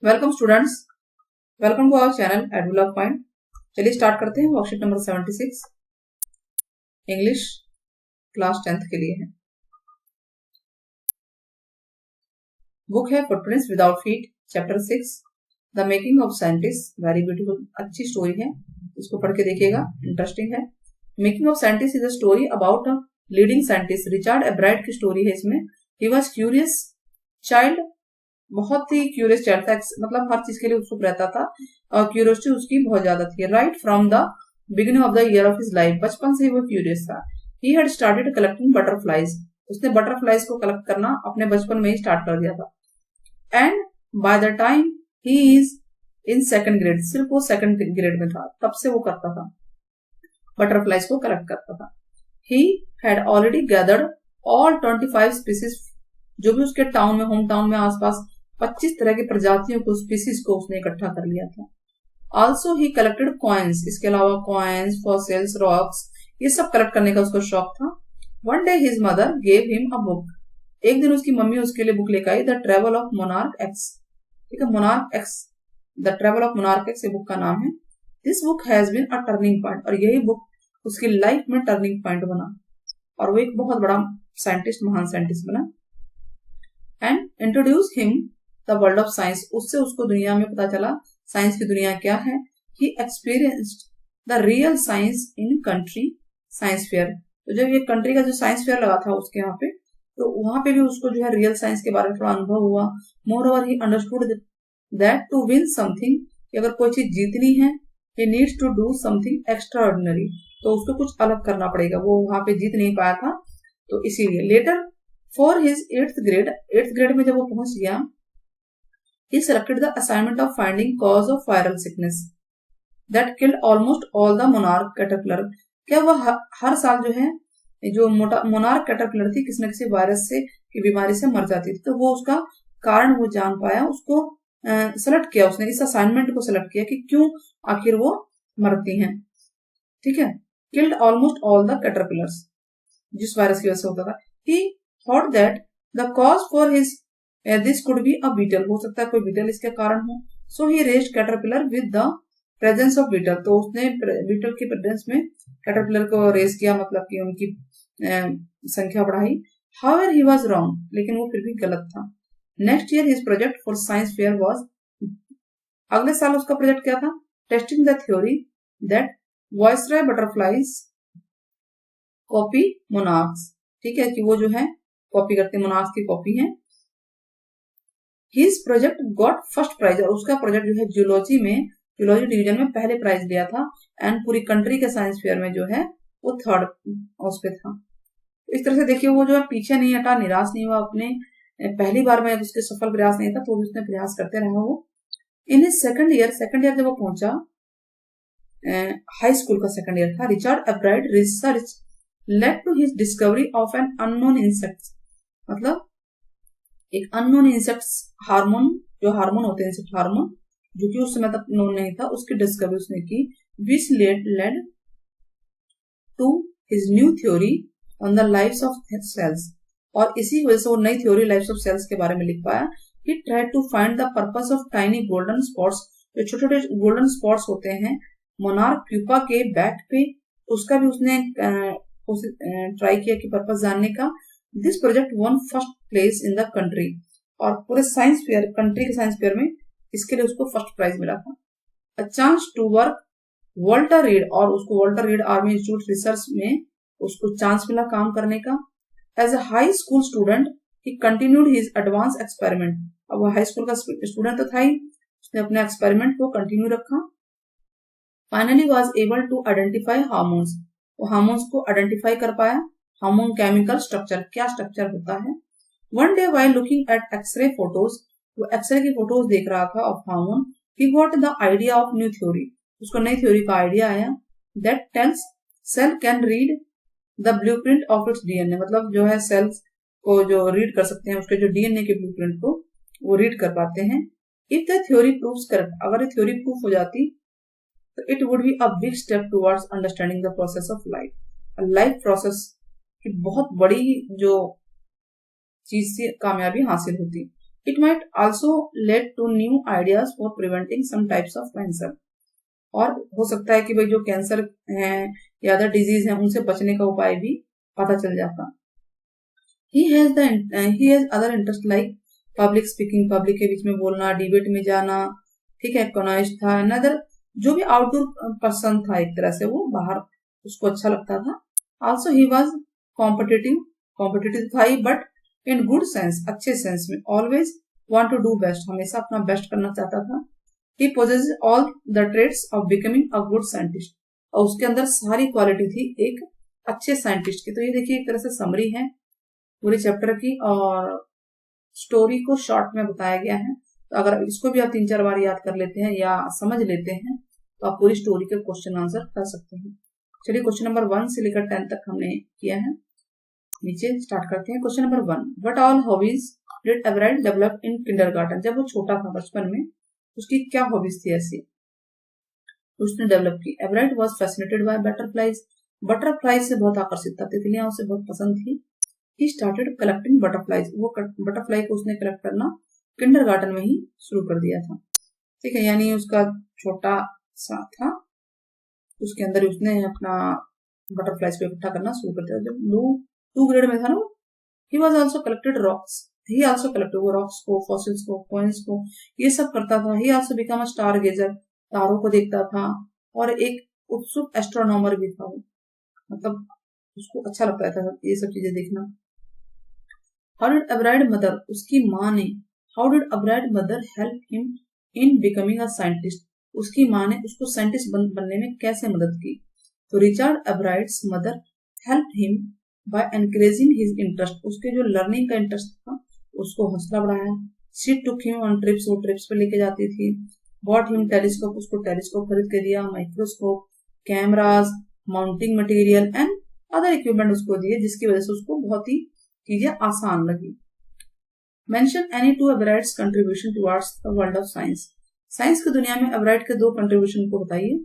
Welcome students, welcome to our channel Advelop Point. चलिए start करते हैं। Worksheet number 76 English class 10th के लिए है। बुक है footprints without feet, chapter 6 the making of scientist. Very beautiful, अच्छी story है, इसको पढ़ के देखिएगा, इंटरेस्टिंग है। Making of scientist is a story about a leading scientist. Richard एब्राइट की स्टोरी है इसमें। ही वॉज क्यूरियस चाइल्ड, बहुत ही क्यूरियस चाइल्ड था, मतलब हर चीज के लिए उत्सुक रहता था और क्यूरियोसिटी उसकी बहुत ज्यादा थी। Right from the beginning of the year of his life, बचपन से ही वो क्यूरियस था। He had started collecting butterflies, उसने बटरफ्लाइज को कलेक्ट करना अपने बचपन में ही स्टार्ट कर दिया था। And bye the time he is in second grade, सिर्फ वो सेकंड ग्रेड में था तब से वो करता था, बटरफ्लाइज को कलेक्ट करता था। He had already gathered all 25 species, जो भी उसके टाउन में, होम टाउन में आसपास 25 तरह की प्रजातियों को, स्पीसीज को उसने इकट्ठा कर लिया था। ऑल्सो ही कलेक्टेड कॉइन्स, इसके अलावा कॉइन्स, फॉसिल्स, रॉक्स, ये सब कलेक्ट करने का उसको शौक था। One day his mother gave him a book, एक दिन उसकी मम्मी उसके लिए बुक लेकर आई, the travel of monarch X. ठीक है, monarch X, the travel of monarch X, ये बुक का नाम है। This book has been a turning point, और यही बुक उसकी लाइफ में टर्निंग पॉइंट बना और वो एक बहुत बड़ा साइंटिस्ट, महान साइंटिस्ट बना। And introduce him the world of science, उससे उसको दुनिया में पता चला साइंस की दुनिया क्या है। He experienced the real science in country science fair, तो जब ये कंट्री का जो साइंस फेयर लगा था उसके यहाँ पे, तो वहां पे भी उसको जो है रियल साइंस के बारे में थोड़ा अनुभव हुआ। Moreover he understood that to win something, अगर कोई चीज जीतनी है, he needs to do something extraordinary, तो उसको कुछ अलग करना पड़ेगा, वो वहां पे जीत नहीं पाया था, तो इसीलिए। Letter for his 8th grade में जब वो पहुंच गया, he selected the assignment of finding cause of viral sickness that killed almost all the monarch caterpillar। क्या वह हर साल जो है जो मोनार्क कैटरपिलर थी, किसी न किसी वायरस से की बीमारी से मर जाती थी, तो वो उसका कारण वो जान पाया, उसको सेलेक्ट किया उसने, इस असाइनमेंट को सेलेक्ट किया कि क्यों आखिर वो मरती हैं। ठीक है, killed almost all the caterpillars, जिस वायरस की वजह से होता था। He thought that the cause for his this could be a beetle, हो सकता है कोई बीटल इसके कारण हो। So he raised caterpillar with the presence of beetle, तो उसने बीटल की प्रेजेंस में कैटरपिलर को रेज किया, मतलब कि उनकी संख्या बढ़ाई। हाउएवर ही वाज रॉन्ग, लेकिन वो फिर भी गलत था। Next year his project for science fair was, अगले साल उसका प्रोजेक्ट क्या था? Testing the theory that viceroy butterflies copy monarchs. ठीक है, कि वो जो है कॉपी करते, मोनार्क्स की कॉपी है। His project got first prize, और उसका प्रोजेक्ट जो है जियोलॉजी में, जियोलॉजी डिवीजन में पहले प्राइज लिया था। एंड पूरी कंट्री के साइंस फेयर में जो है वो 3rd उस पे था। इस तरह से देखिए, वो जो है पीछे नहीं हटा, निराश नहीं हुआ, अपने पहली बार में उसके सफल प्रयास नहीं था तो भी उसने प्रयास करते रहा वो। इन हिज सेकंड ईयर जब वो पहुंचा, हाई स्कूल का सेकंड ईयर था, Richard Ebright research led to his discovery of an unknown insect, मतलब एक अननोन इंसेक्ट्स हार्मोन, जो हार्मोन होते हैं इंसेक्ट हार्मोन, जो कि उस समय तक नोन नहीं था, उसकी डिस्कवरी उसने की। Which led to his new theory on the lives of cells, और इसी वजह से वो नई थ्योरी लाइव्स ऑफ सेल्स के बारे में लिख पाया। He tried to find the purpose of tiny golden spots, जो छोटे छोटे गोल्डन स्पॉट्स होते हैं मोनार्क प्यूपा के बैक पे, उसका भी उसने ट्राई किया कि पर्पस जानने का। This project won first place in the country, और पूरे साइंस फेयर, कंट्री के साइंस फेयर में इसके लिए उसको फर्स्ट प्राइज मिला था। A chance to work Walter Reed, और उसको Walter Reed army institute research में उसको चांस मिला काम करने का। As a high school student he continued his advance experiment, अब वो हाई स्कूल का स्टूडेंट तो था ही, उसने अपने एक्सपेरिमेंट को कंटिन्यू रखा। Finally was able to identify hormones, वो हार्मोन्स को आइडेंटिफाई कर पाया। हार्मोन केमिकल स्ट्रक्चर, क्या स्ट्रक्चर होता है। One day while looking at X ray photos, वो एक्सरे की फोटोज देख रहा था of hormone, he got the idea of new theory, उसको नई थ्योरी का आइडिया आया। That tells cell can read the blueprint of its DNA, मतलब जो है सेल्स को जो रीड कर सकते हैं, उसके जो डीएनए के ब्लूप्रिंट को वो रीड कर पाते हैं। If the theory proves correct, अगर ये थ्योरी प्रूफ हो जाती तो it would be a big step towards understanding the process of life. Life process की बहुत बड़ी जो चीज से कामयाबी हासिल होती। It might also lead to new ideas for preventing some types of cancer. और हो सकता है कि भाई जो कैंसर है या अदर डिजीज है उनसे बचने का उपाय भी पता चल जाता। He has other interest like public speaking, public के बीच में बोलना, डिबेट में जाना, ठीक है, कॉनॉइस्ट था, अनदर जो भी आउटडोर पर्सन था एक तरह से, वो बाहर उसको अच्छा लगता था। आल्सो ही वॉज कॉम्पिटिटिव था ही, बट इन गुड सेंस, अच्छे सेंस में, always want to do best, हमेशा अपना बेस्ट करना चाहता था। He possesses all the traits of becoming a good scientist, और उसके अंदर सारी क्वालिटी थी एक अच्छे साइंटिस्ट की। तो ये देखिए एक तरह से समरी है पूरे चैप्टर की, और स्टोरी को शॉर्ट में बताया गया है। तो अगर इसको भी आप 3-4 बार याद कर लेते हैं या समझ लेते हैं तो आप पूरी स्टोरी के क्वेश्चन आंसर कर सकते हैं। चलिए क्वेश्चन नंबर 1 से लेकर 10 तक हमने किया है। नीचे स्टार्ट करते हैं। Question number 1, what all hobbies did Everett develop in kindergarten? जब वो छोटा था बचपन में उसकी क्या हॉबीज थी ऐसी उसने डेवलप की। Everett was fascinated by butterflies, butterfly से बहुत आकर्षित था, तितलियां उसे बहुत पसंद थी। ही स्टार्टेड कलेक्टिंग बटरफ्लाइज, वो बटरफ्लाई को उसने कलेक्ट करना किंडरगार्टन में ही शुरू कर दिया था, ठीक है, यानी उसका छोटा सा था, उसके अंदर उसने अपना बटरफ्लाइज को इकट्ठा करना शुरू कर दिया। जब वो 2 ग्रेड में था ना, he was also collected rocks, he also collected वो रॉक्स को, फॉसिल्स को, कॉइन्स को, ये सब करता था। He also become a star गेजर, तारों को देखता था, और एक उत्सुक एस्ट्रोनॉमर भी था वो, मतलब उसको अच्छा लगता था ये सब चीजें देखना। हाउ डिड एवराइट मदर, उसकी माँ ने, how did Everett mother help him in becoming a scientist, उसकी माँ ने उसको साइंटिस्ट बनने में कैसे मदद की। तो Richard Ebright's mother help him by encouraging his interest, उसके जो लर्निंग का इंटरेस्ट था उसको हौसला बढ़ाया। She took him on trips, वो ट्रिप्स पे लेके जाती थी। बॉट हिम टेलीस्कोप, उसको टेलीस्कोप खरीद के दिया। Microscope, cameras, mounting material and other equipment उसको दिए, जिसकी वजह से उसको बहुत ही चीजें आसान लगी। Mention any two Ebright's contribution towards the world of science, science की दुनिया में एवराइट के 2 कंट्रीब्यूशन को बताइए।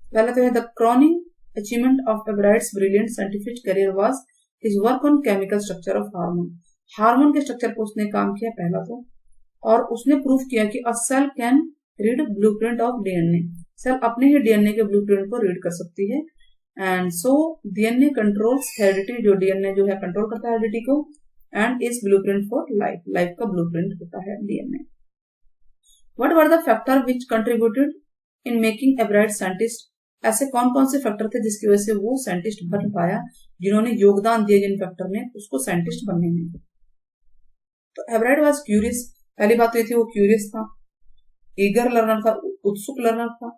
पहला तो है the crowning achievement of Ebright's brilliant scientific career was his work on chemical structure of hormone, hormone के स्ट्रक्चर पर उसने काम किया पहला तो, और उसने प्रूफ किया कि a cell can read blueprint of DNA, cell अपने ही डीएनए के ब्लूप्रिंट को रीड कर सकती है। And so DNA controls heredity, जो डीएनए जो है कंट्रोल करता है हेरिडिटी को, and is blueprint for life, life का ब्लूप्रिंट होता है DNA. What were the factor which contributed in making Ebright scientist, ऐसे कौन कौन से फैक्टर थे जिसकी वजह से वो साइंटिस्ट बन पाया, जिन्होंने योगदान दिया जिन फैक्टर ने उसको साइंटिस्ट बनने में। तो एवराइट वाज क्यूरियस, पहली बात तो ये थी वो क्यूरियस था, ईगर लर्नर था, उत्सुक लर्नर था,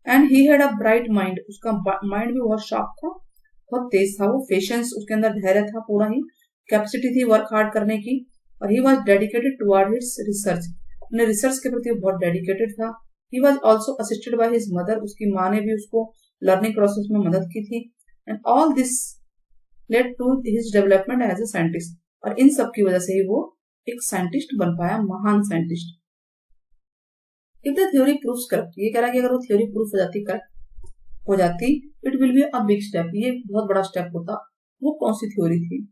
and he had a bright mind, उसका माइंड भी बहुत शार्प था, बहुत तेज था वो। पेशेंस, उसके अंदर धैर्य था पूरा ही, कैपेसिटी थी वर्क हार्ड करने की, और he was dedicated toward his research, अपने रिसर्च के प्रति बहुत डेडिकेटेड था। He was also assisted by his mother, उसकी माँ ने भी उसको लर्निंग प्रोसेस में मदद की थी। And all this led to his development as a scientist, और इन सब की वजह से ही वो एक साइंटिस्ट बन पाया, महान scientist. If the theory proves correct, ये कह रहा है कि अगर वो थ्योरी प्रूफ हो जाती, करेक्ट हो जाती, it will be a big step, ये बहुत बड़ा स्टेप होता। वो कौन सी थ्योरी थी,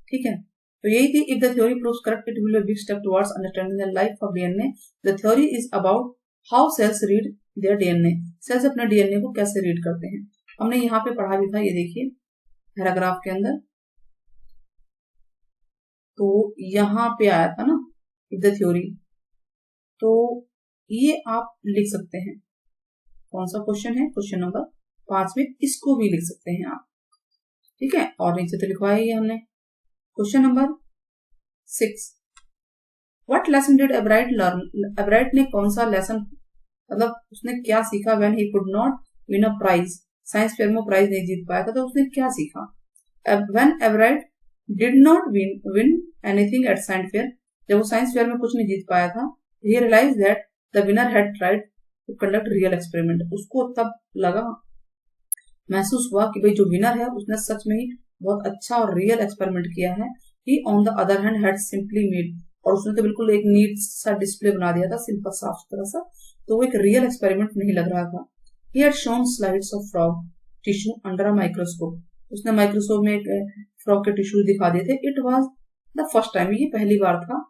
ठीक है, तो यही थी, if the theory proves correct it will be a big step towards understanding the life of DNA. The theory is about how cells read their DNA, cells अपने डीएनए को कैसे रीड करते हैं। हमने यहाँ पे पढ़ा भी था, ये देखिए पैराग्राफ के अंदर, तो यहाँ पे आया था ना इफ द थ्योरी, तो ये आप लिख सकते हैं। कौन सा क्वेश्चन है, क्वेश्चन नंबर 5 में इसको भी लिख सकते हैं आप, ठीक है, और नीचे तो लिखवाया ही हमने। Question number 6, what lesson did Ebright learn, Ebright ने कौन सा लेसन, मतलब उसने क्या सीखा when he could not win a prize, science fair में प्राइज नहीं जीत पाया था, तो उसने क्या सीखा। When Ebright did not win anything at science fair, जब वो साइंस फेयर में कुछ नहीं जीत पाया था, he realise that the winner had tried to conduct real experiment, उसको तब लगा, महसूस हुआ कि भाई जो विनर है उसने सच में ही बहुत अच्छा और रियल एक्सपेरिमेंट किया है। He on the other hand had simply made, और उसने तो बिल्कुल एक नीट सा डिस्प्ले बना दिया था, सिंपल साफ सुथरा सा, तो वो एक रियल एक्सपेरिमेंट नहीं लग रहा था। He had shown slides of frog tissue under a microscope, उसने माइक्रोस्कोप में एक फ्रॉग के टिश्यू दिखा दिए थे। It was the first time, ये पहली बार था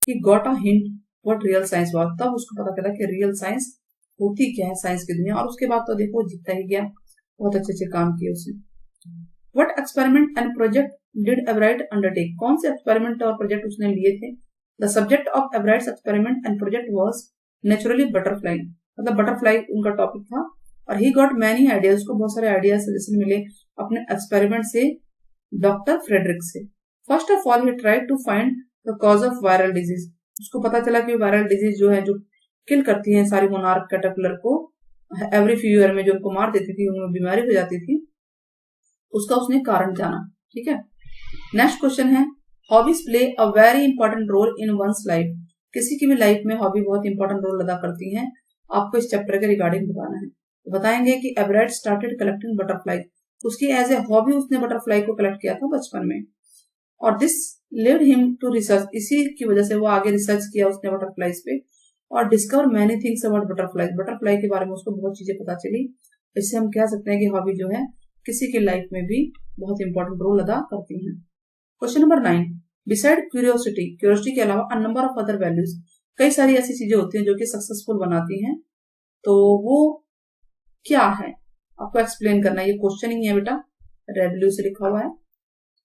he got a hint what real science was, तब उसको पता चला कि रियल साइंस होती क्या है साइंस की दुनिया। और उसके बाद तो देखो जीतता ही गया, बहुत अच्छे अच्छे काम किए उसने। What experiment and project did Ebright undertake, कौन से एक्सपेरिमेंट और प्रोजेक्ट उसने लिए थे। The subject of Ebright's experiment and project was naturally butterfly, मतलब बटरफ्लाई उनका टॉपिक था। और ही गॉट मैनी आइडियाज, उसको बहुत सारे आइडियाज सजेशन मिले अपने एक्सपेरिमेंट से डॉक्टर फ्रेडरिक से। First of all he tried to find the cause of viral disease, उसको पता चला कि वायरल डिजीज जो है जो किल करती है सारी मोनार्क कैटरपिलर को एवरी फ्यू ईयर में, जो उनको मार देती थी, उनमें बीमारी हो जाती थी, उसका उसने कारण जाना। ठीक है, नेक्स्ट क्वेश्चन है hobbies play a very important role in one's life, किसी की भी लाइफ में हॉबी बहुत इंपॉर्टेंट रोल अदा करती हैं। आपको इस चैप्टर के रिगार्डिंग बताना है। तो बताएंगे कि एवरेट स्टार्टेड कलेक्टिंग बटरफ्लाई, उसकी एज ए हॉबी उसने बटरफ्लाई को कलेक्ट किया था बचपन में। और this led him to research, इसी की वजह से वो आगे रिसर्च किया उसने बटरफ्लाईज पे और discover many things about butterfly, butterfly के बारे में उसको बहुत चीजें पता चली। इससे हम कह सकते हैं कि हॉबी जो है किसी की लाइफ में भी बहुत इंपॉर्टेंट रोल अदा करती है। Question number 9, beside curiosity, curiosity के अलावा a number of other values, कई सारी ऐसी चीजें होती हैं जो कि सक्सेसफुल बनाती हैं, तो वो क्या है आपको एक्सप्लेन करना है। ये क्वेश्चन ही है बेटा, रेवल्यू से लिखा हुआ है।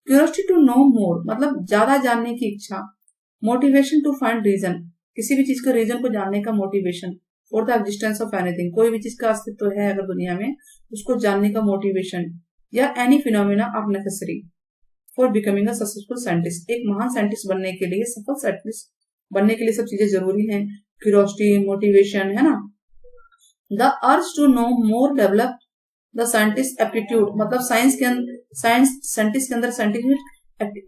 क्यूरियोसिटी टू नो मोर, मतलब ज्यादा जानने की इच्छा। मोटिवेशन टू फाइंड रीजन, किसी भी चीज का रीजन को जानने का motivation. For the existence of anything, कोई भी चीज का अस्तित्व है अगर दुनिया में, उसको जानने का मोटिवेशन। या any phenomena of necessary for becoming a successful scientist, एक महान साइंटिस्ट बनने के लिए, सफल साइंटिस्ट बनने के लिए सब चीजें जरूरी हैं, क्यूरियोसिटी, मोटिवेशन, है ना। The urge to know more develop the scientist aptitude, मतलब साइंटिस्ट के अंदर साइंटिफिक,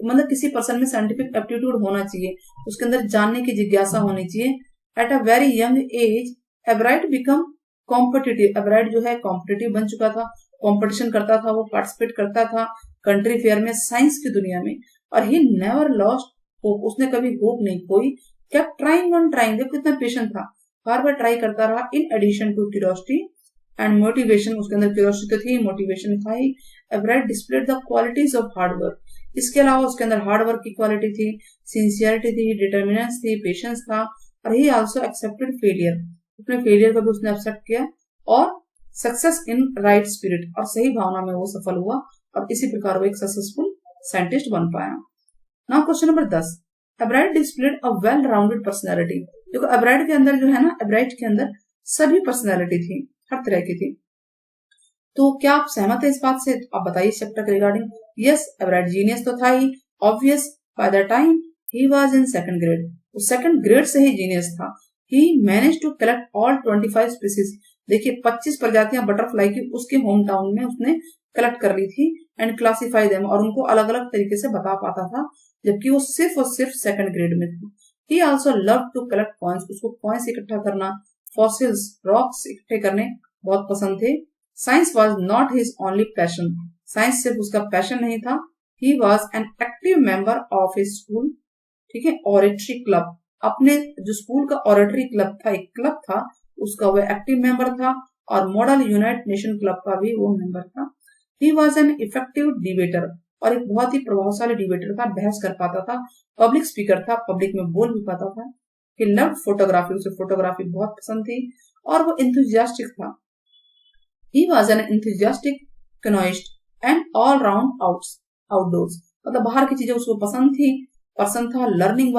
मतलब किसी पर्सन में साइंटिफिक एप्टीट्यूड होना चाहिए, उसके अंदर जानने की जिज्ञासा होनी चाहिए। At a very young age Ebright become competitive, Ebright जो है कॉम्पिटिटिव बन चुका था, कंपटीशन करता था, वो पार्टिसिपेट करता था कंट्री फेयर में साइंस की दुनिया में। और ही नेवर लॉस्ट होप, उसने कभी होप नहीं खोई, केप्ट ट्राइंग ऑन ट्राइंग, देखो कितना पेशेंट था, बार बार ट्राई करता रहा। In addition to curiosity and motivation, उसके अंदर क्यूरियोसिटी थी, मोटिवेशन था ही। Ebright displayed the qualities of hard work, इसके अलावा उसके अंदर हार्ड वर्क की क्वालिटी थी, सिंसियरिटी थी, डिटर्मिनेंस थी, पेशेंस था। और ही आल्सो एक्सेप्टेड फेलियर, अपने फेलियर को भी उसने एक्सेप्ट किया। और सक्सेस इन राइट स्पिरिट, और सही भावना में वो सफल हुआ और इसी प्रकार वो एक सक्सेसफुल साइंटिस्ट बन पाया। Now question number 10, Ebright displayed a well rounded personality, देखो एवराइट के अंदर जो है ना, एवराइट के अंदर सभी पर्सनैलिटी थी, हर तरह की थी। तो क्या आप सहमत है इस बात से, आप बताइए इस चैप्टर के रिगार्डिंग। यस, एवराइट जीनियस तो था ही, obvious, by the time he was in second grade, वो सेकंड ग्रेड से ही जीनियस था। He manage to collect all 25 species, देखिए 25 प्रजातियां बटरफ्लाई की उसके होम टाउन में उसने कलेक्ट कर ली थी। एंड क्लासिफाई देम, और उनको अलग अलग तरीके से बता पाता था, जबकि वो सिर्फ और सिर्फ सेकंड ग्रेड में था। He also love to collect coins, उसको कॉइन्स इकट्ठा करना, फॉसिल्स, रॉक्स इकट्ठे करने बहुत पसंद थे। Science was not his only passion, science सिर्फ उसका पैशन नहीं था। He was an active member of his school, ठीक है, ऑरेटरी क्लब, अपने जो स्कूल का ऑरेटरी क्लब था, एक क्लब था, उसका वो एक्टिव मेंबर था। और मॉडल यूनाइटेड नेशन क्लब का भी वो मेंबर था। He was an effective debater, और एक बहुत ही प्रभावशाली डिबेटर था, बहस कर पाता था, पब्लिक स्पीकर था, पब्लिक में बोल भी पाता था। ही लव्ड फोटोग्राफी, उसे फोटोग्राफी बहुत पसंद थी। और वो इंथुजियास्टिक था, he was N enthusiastic canoeist and all round outdoors, मतलब बाहर की चीजें उसको पसंद था। Learning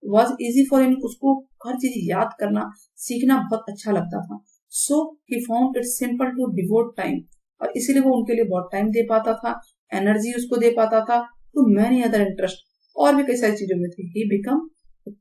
was easy for him, उसको हर चीज याद करना, सीखना बहुत अच्छा लगता था। So he found it simple to devote time, और इसीलिए वो उनके लिए बहुत टाइम दे पाता था, एनर्जी उसको दे पाता था टू मैनी अदर इंटरेस्ट, और भी कई सारी चीजों में थी। ही बिकम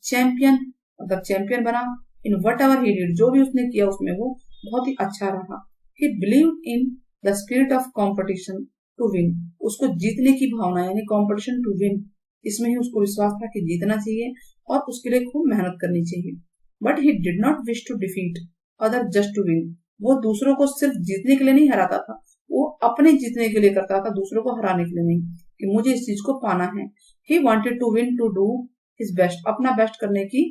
चैंपियन, मतलब चैंपियन बना in what ever he did, जो भी उसने किया उसमें वो बहुत ही अच्छा रहा। He believe in the spirit of competition to win, उसको जीतने की भावना, यानी कॉम्पिटिशन टू विन, इसमें ही उसको विश्वास था कि जीतना चाहिए और उसके लिए खूब मेहनत करनी चाहिए। But he did not wish to defeat other just to win, वो दूसरों को सिर्फ जीतने के लिए नहीं हराता था, वो अपने जीतने के लिए करता था, दूसरों को हराने के लिए नहीं, कि मुझे इस चीज को पाना है। He wanted to win to do his best, अपना बेस्ट करने की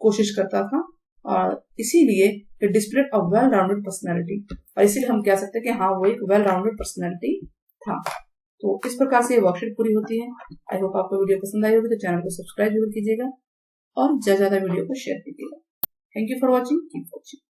कोशिश करता था। और इसीलिए display a well rounded personality, और इसीलिए हम कह सकते हैं कि हाँ वो एक वेल राउंडेड पर्सनैलिटी था। तो इस प्रकार से ये वर्कशीट पूरी होती है। आई होप आपको वीडियो पसंद आई होगी, तो चैनल को सब्सक्राइब जरूर कीजिएगा। और ज्यादा वीडियो को शेयर कीजिएगा। Thank you for watching, keep watching.